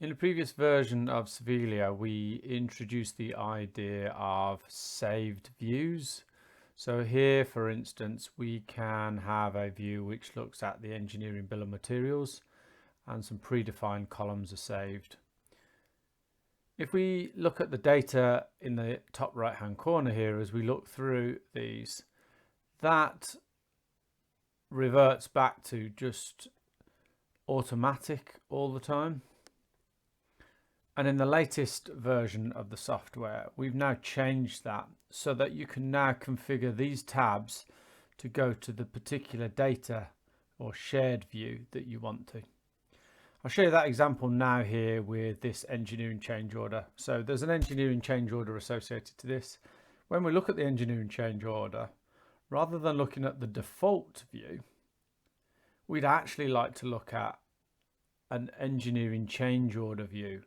In a previous version of Sovelia, we introduced the idea of saved views. So here, for instance, we can have a view which looks at the engineering bill of materials and some predefined columns are saved. If we look at the data in the top right hand corner here, as we look through these, that reverts back to just automatic all the time. And in the latest version of the software, we've now changed that so that you can now configure these tabs to go to the particular data or shared view that you want to. I'll show you that example now here with this engineering change order. So there's an engineering change order associated to this. When we look at the engineering change order, rather than looking at the default view, we'd actually like to look at an engineering change order view,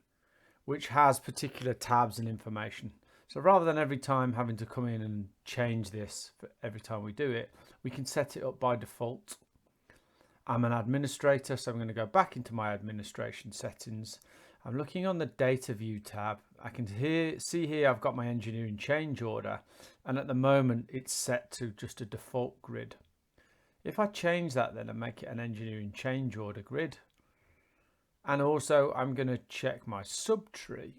which has particular tabs and information. So rather than every time having to come in and change this for every time we do it, we can set it up by default. I'm an administrator, so I'm going to go back into my administration settings. I'm looking on the data view tab. I can see here I've got my engineering change order, and at the moment it's set to just a default grid. If I change that then and make it an engineering change order grid, and also I'm going to check my subtree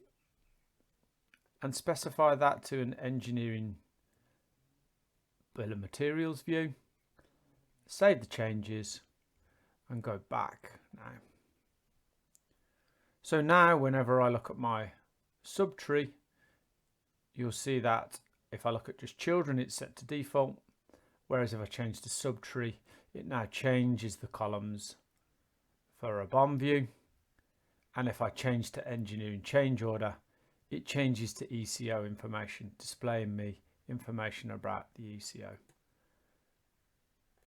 and specify that to an engineering bill of materials view, save the changes and go back now. So now whenever I look at my subtree, you'll see that if I look at just children, it's set to default, whereas if I change to subtree, it now changes the columns for a BOM view. And if I change to engineering change order, it changes to ECO information, displaying me information about the ECO.